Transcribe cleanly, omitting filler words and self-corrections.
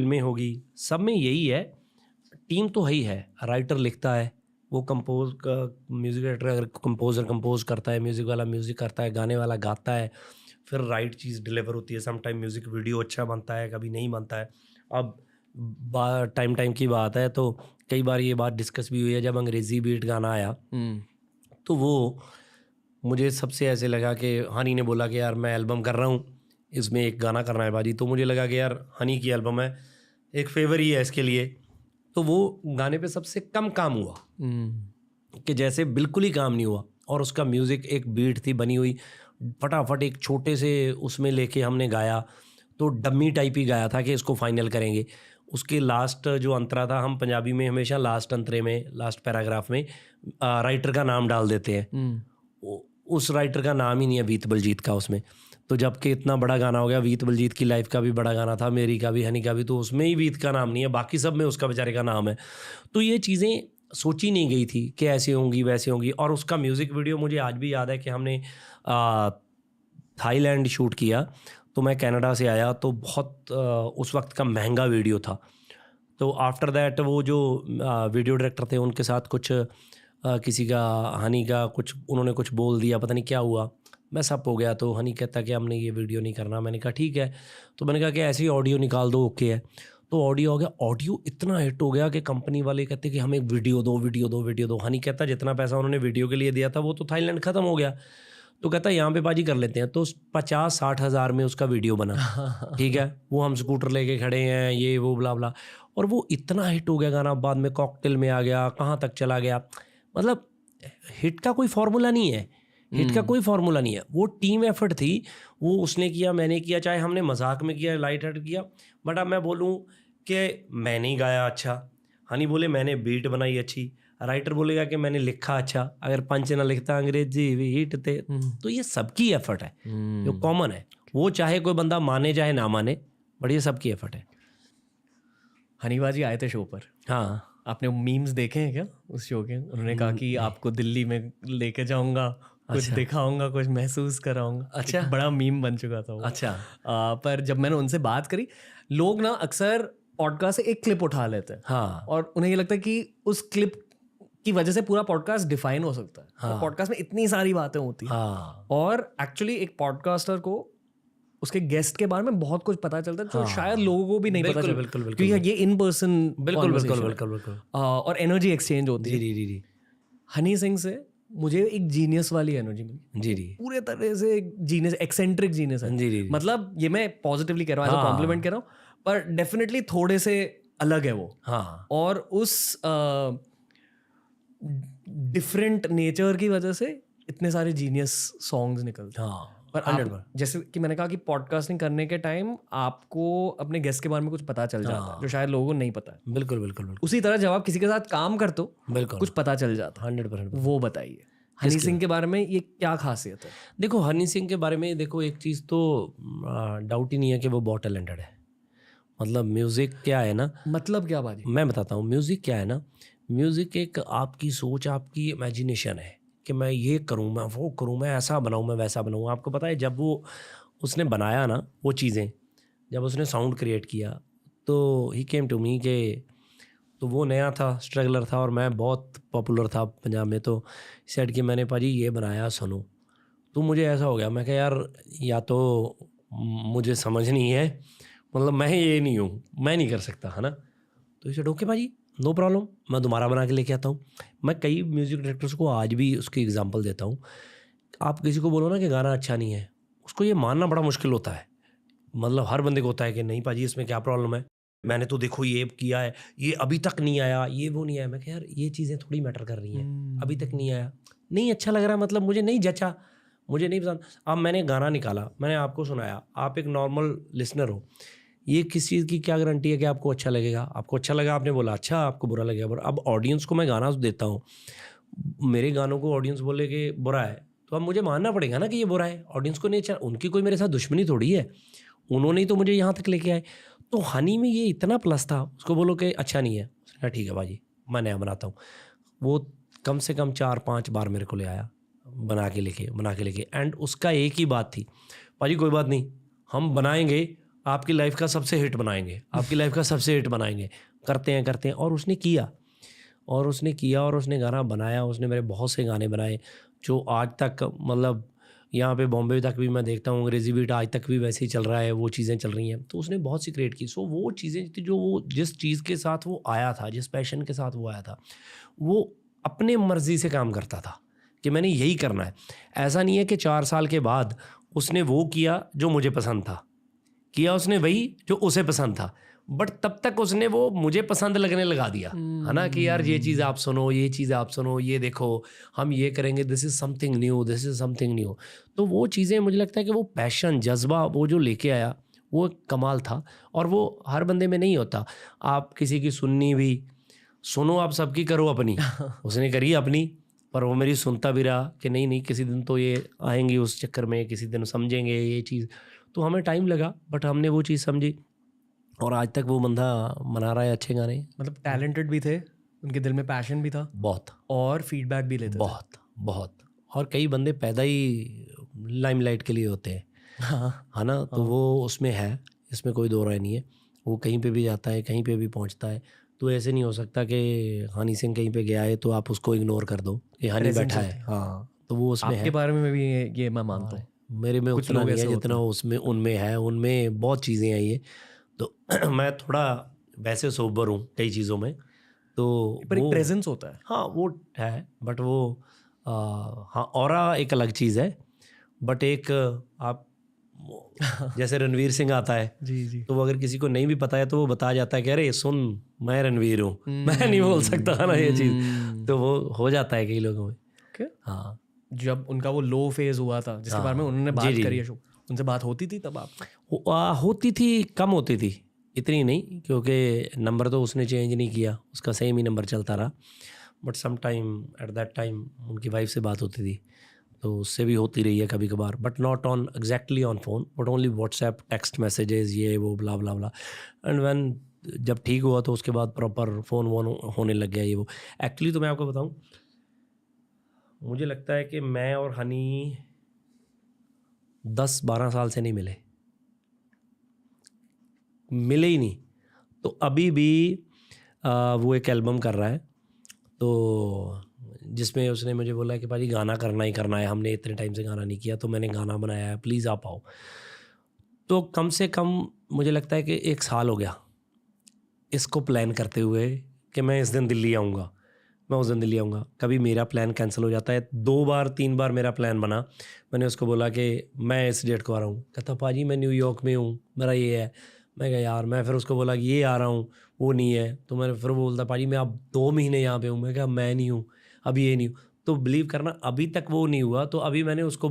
फिल्में होगी, सब में यही है, टीम तो है ही है। राइटर लिखता है, वो कंपोज का म्यूज़िक डायरेक्टर अगर कंपोज करता है, म्यूज़िक वाला म्यूज़िक करता है, गाने वाला गाता है, फिर राइट चीज़ डिलीवर होती है। सम टाइम म्यूज़िक वीडियो अच्छा बनता है, कभी नहीं बनता है। अब टाइम की बात है तो कई बार ये बात डिस्कस भी हुई है, जब अंग्रेज़ी बीट गाना आया तो वो मुझे सबसे ऐसे लगा कि हनी ने बोला कि यार मैं एल्बम कर रहा हूँ, इसमें एक गाना करना है बाजी। तो मुझे लगा कि यार हनी की एल्बम है, एक फेवर ही है इसके लिए। तो वो गाने पे सबसे कम काम हुआ, कि जैसे बिल्कुल ही काम नहीं हुआ। और उसका म्यूज़िक एक बीट थी बनी हुई, फटाफट एक छोटे से उसमें लेके हमने गाया, तो डम्मी टाइप ही गाया था कि इसको फाइनल करेंगे। उसके लास्ट जो अंतरा था, हम पंजाबी में हमेशा लास्ट अंतरे में, लास्ट पैराग्राफ में राइटर का नाम डाल देते हैं। उस राइटर का नाम ही नहीं है वीत बलजीत का उसमें। तो जबकि इतना बड़ा गाना हो गया, वीत बलजीत की लाइफ का भी बड़ा गाना था, मेरी का भी, हनी का भी, तो उसमें ही वीत का नाम नहीं है, बाकी सब में उसका बेचारे का नाम है। तो ये चीज़ें सोची नहीं गई थी कि ऐसी होंगी वैसे होंगी। और उसका म्यूज़िक वीडियो मुझे आज भी याद है कि हमने थाईलैंड शूट किया। तो मैं कनाडा से आया तो बहुत उस वक्त का महंगा वीडियो था। तो आफ्टर दैट वो जो वीडियो डायरेक्टर थे उनके साथ कुछ किसी का, हनी का कुछ उन्होंने कुछ बोल दिया, पता नहीं क्या हुआ, मैं सब हो गया। तो हनी कहता कि हमने ये वीडियो नहीं करना। मैंने कहा ठीक है। तो मैंने कहा कि ऐसे ही ऑडियो निकाल दो, ओके है। तो ऑडियो हो गया, ऑडियो इतना हिट हो गया कि कंपनी वाले कहते कि हमें वीडियो दो, वीडियो दो, वीडियो दो। हनी कहता जितना पैसा उन्होंने वीडियो के लिए दिया था वो तो थाईलैंड ख़त्म हो गया। तो कहता यहाँ पे बाजी कर लेते हैं। तो 50-60 हज़ार में उसका वीडियो बना। ठीक है, वो हम स्कूटर लेके खड़े हैं, ये वो ब्ला ब्ला, और वो इतना हिट हो गया गाना। बाद में कॉकटेल में आ गया, कहाँ तक चला गया। मतलब हिट का कोई फार्मूला नहीं है, हिट का कोई फार्मूला नहीं है। वो टीम एफर्ट थी, वो उसने किया, मैंने किया, चाहे हमने मजाक में किया, लाइट हार्ट किया। बट अब मैं बोलूँ कि मैंने ही गाया अच्छा, हनी बोले मैंने बीट बनाई अच्छी, राइटर बोलेगा कि मैंने लिखा अच्छा, अगर पंच ना लिखता अंग्रेजी बीट थे। तो ये सबकी एफर्ट है जो कॉमन है, वो चाहे कोई बंदा माने चाहे ना माने, बट ये सबकी एफर्ट है। हनी बाजी आए थे शो पर, हाँ, आपने मीम्स देखे हैं क्या उस शो के? उन्होंने कहा कि आपको दिल्ली में लेके जाऊंगा, कुछ दिखाऊंगा, कुछ महसूस कराऊंगा। अच्छा, एक बड़ा मीम बन चुका था वो। अच्छा। पर जब मैंने उनसे बात करी, लोग ना अक्सर पॉडकास्ट से एक क्लिप उठा लेते हैं, हाँ, और उन्हें ये लगता है कि उस क्लिप की वजह से पूरा पॉडकास्ट डिफाइन हो सकता है। हाँ, पॉडकास्ट में इतनी सारी बातें होती हैं, हाँ, और एक्चुअली एक पॉडकास्टर को उसके गेस्ट के बारे में बहुत कुछ पता चलता है जो शायद लोगों को भी नहीं पता चलता, बिल्कुल, क्योंकि ये इन पर्सन बिल्कुल। और एनर्जी एक्सचेंज होती है। जी। हनी सिंह से मुझे एक जीनियस वाली एनर्जी मिली, जी। पूरे तरह से एक जीनियस, एक्सेंट्रिक जीनियस है। जी। मतलब ये मैं पॉजिटिवली कह रहा हूँ, एज अ कॉम्प्लीमेंट कह रहा हूँ, पर डेफिनेटली थोड़े से अलग है वो। हाँ, और उस डिफरेंट नेचर की वजह से इतने सारे जीनियस सॉन्ग्स निकलते हैं। हाँ, पर आप, जैसे कि मैंने कहा कि पॉडकास्टिंग करने के टाइम आपको अपने गेस्ट के बारे में कुछ पता चल जाता है जो शायद लोगों को नहीं पता है। बिल्कुल। उसी तरह जब आप किसी के साथ काम करते हो, कुछ पता चल जाता है। 100%। वो बताइए हनी सिंह के बारे में, ये क्या खासियत है? देखो हनी सिंह के बारे में, देखो एक चीज़ तो डाउट ही नहीं है कि वो बहुत टैलेंटेड है। मतलब म्यूज़िक क्या है ना, मतलब क्या बाजी? मैं बताता हूँ म्यूज़िक क्या है ना। म्यूज़िक एक आपकी सोच, आपकी इमेजिनेशन है कि मैं ये करूँ, मैं वो करूँ, मैं ऐसा बनाऊँ, मैं वैसा बनाऊँ। आपको पता है जब वो उसने बनाया ना वो चीज़ें, जब उसने साउंड क्रिएट किया, तो ही केम टू मी के, तो वो नया था, स्ट्रगलर था, और मैं बहुत पॉपुलर था पंजाब में। तो सेट कि मैंने पाजी ये बनाया, सुनो। तो मुझे ऐसा हो गया, मैं कहा यार या तो मुझे समझ नहीं है, मतलब मैं ये नहीं हूँ, मैं नहीं कर सकता, है ना। तो इसे ओके भाजी, नो प्रॉब्लम, मैं दोबारा बना के लेके आता हूँ। मैं कई म्यूज़िक डायरेक्टर्स को आज भी उसकी एग्जांपल देता हूँ। आप किसी को बोलो ना कि गाना अच्छा नहीं है, उसको ये मानना बड़ा मुश्किल होता है। मतलब हर बंदे को होता है कि नहीं पाजी इसमें क्या प्रॉब्लम है, मैंने तो देखो ये किया है, ये अभी तक नहीं आया, ये वो नहीं आया। मैं कह यार ये चीज़ें थोड़ी मैटर कर रही हैं, अभी तक नहीं आया, नहीं अच्छा लग रहा, मतलब मुझे नहीं जचा, मुझे नहीं पसंद। अब मैंने गाना निकाला, मैंने आपको सुनाया, आप एक नॉर्मल लिसनर हो, ये किस चीज़ की क्या गारंटी है कि आपको अच्छा लगेगा? आपको अच्छा लगा, आपने बोला अच्छा, आपको बुरा लगेगा बुरा। अब ऑडियंस को मैं गाना देता हूँ, मेरे गानों को ऑडियंस बोले कि बुरा है, तो अब मुझे मानना पड़ेगा ना कि ये बुरा है। ऑडियंस को नहीं अच्छा, उनकी कोई मेरे साथ दुश्मनी थोड़ी है, उन्होंने ही तो मुझे यहाँ तक लेके आए। तो हनी में ये इतना प्लस था, उसको बोलो कि अच्छा नहीं है, उसने कहा ठीक है भाजी मैं नया बनाता हूँ। वो कम से कम 4-5 बार मेरे को ले आया, बना के लेके। एंड उसका एक ही बात थी, भाजी कोई बात नहीं, हम बनाएंगे, आपकी लाइफ का सबसे हिट बनाएंगे, आपकी लाइफ का सबसे हिट बनाएंगे, करते हैं। और उसने किया और उसने गाना बनाया। उसने मेरे बहुत से गाने बनाए जो आज तक मतलब यहाँ पे बॉम्बे तक भी मैं देखता हूँ, अंग्रेज़ी बीट आज तक भी वैसे ही चल रहा है, वो चीज़ें चल रही हैं। तो उसने बहुत सी क्रिएट की। सो वो चीज़ें थी जो वो जिस चीज़ के साथ वो आया था, जिस पैशन के साथ वो आया था, वो अपने मर्ज़ी से काम करता था कि मैंने यही करना है। ऐसा नहीं है कि 4 साल के बाद उसने वो किया जो मुझे पसंद था, किया उसने वही जो उसे पसंद था, बट तब तक उसने वो मुझे पसंद लगने लगा दिया, है ना, कि यार ये चीज़ आप सुनो, ये चीज़ आप सुनो, ये देखो हम ये करेंगे, this is something new, this is something new. तो वो चीज़ें मुझे लगता है कि वो पैशन, जज्बा वो जो लेके आया वो एक कमाल था। और वो हर बंदे में नहीं होता। आप किसी की सुननी भी सुनो, आप सबकी करो अपनी। उसने करी अपनी, पर वो मेरी सुनता भी रहा कि नहीं किसी दिन तो ये आएंगी उस चक्कर में, किसी दिन समझेंगे ये चीज़। तो हमें टाइम लगा, बट हमने वो चीज़ समझी और आज तक वो बंदा बना रहा है अच्छे गाने। मतलब टैलेंटेड भी थे, उनके दिल में पैशन भी था बहुत और फीडबैक भी लेते थे। बहुत। और कई बंदे पैदा ही लाइमलाइट के लिए होते हैं, हाँ है ना। तो वो उसमें है, इसमें कोई दो राय नहीं है। वो कहीं पे भी जाता है, कहीं पे भी पहुंचता है। तो ऐसे नहीं हो सकता कि हनी सिंह कहीं पे गया है तो आप उसको इग्नोर कर दो कि हनी Presence बैठा होती है। है। हाँ, तो वो उसमें आपके है। बारे में भी ये मैं मानता हूँ। मेरे में कुछ उतना लोग नहीं है ऐसे होते जितना हैं। उसमें उनमें है। उनमें बहुत चीज़ें आई है। तो मैं थोड़ा वैसे सोबर हूँ कई चीज़ों में। तो पर एक वो प्रेजेंस होता है। हाँ वो है, बट वो हाँ ऑरा एक अलग चीज़ है। बट एक आप जैसे रणवीर सिंह आता है, जी जी। तो वो अगर किसी को नहीं भी पता है तो वो बता जाता है कि अरे सुन, मैं रणवीर हूँ। मैं नहीं बोल सकता है ना ये चीज़। तो वो हो जाता है कई लोगों में। ओके। हाँ जब उनका वो लो फेज हुआ था जिसके बारे में हाँ उन्होंने जी बात जी करी जी। है, शो उनसे बात होती थी तब आपको? होती थी, कम होती थी, इतनी नहीं, क्योंकि नंबर तो उसने चेंज नहीं किया, उसका सेम ही नंबर चलता रहा। But some time at that time उनकी वाइफ से बात होती थी, तो उससे भी होती रही है कभी कभार, but not on exactly on phone, but only WhatsApp, text messages, ये वो ब्ला ब्ला ब्ला। एंड व्हेन जब ठीक हुआ तो उसके बाद प्रॉपर फ़ोन वोन होने लग गया ये वो। एक्चुअली तो मैं आपको बताऊं, मुझे लगता है कि मैं और हनी 10-12 साल से नहीं मिले ही नहीं। तो अभी भी वो एक एल्बम कर रहा है, तो जिसमें उसने मुझे बोला कि भाई गाना करना ही करना है, हमने इतने टाइम से गाना नहीं किया, तो मैंने गाना बनाया है, प्लीज़ आप आओ। तो कम से कम मुझे लगता है कि 1 साल हो गया इसको प्लान करते हुए कि मैं इस दिन दिल्ली आऊँगा, मैं उस दिन दिल्ली आऊँगा। कभी मेरा प्लान कैंसिल हो जाता है, 2 बार 3 बार मेरा प्लान बना। मैंने उसको बोला कि मैं इस डेट को आ रहा हूँ, कहता पाजी मैं न्यूयॉर्क में हूँ, मेरा ये है। मैं कहा यार, मैं फिर उसको बोला कि ये आ रहा हूँ, वो नहीं है। तो मैंने फिर वो बोलता पाजी मैं अब 2 महीने यहाँ पे हूँ। मैं कहा मैं नहीं हूँ, अभी ये नहीं हूँ। तो बिलीव करना अभी तक वो नहीं हुआ। तो अभी मैंने उसको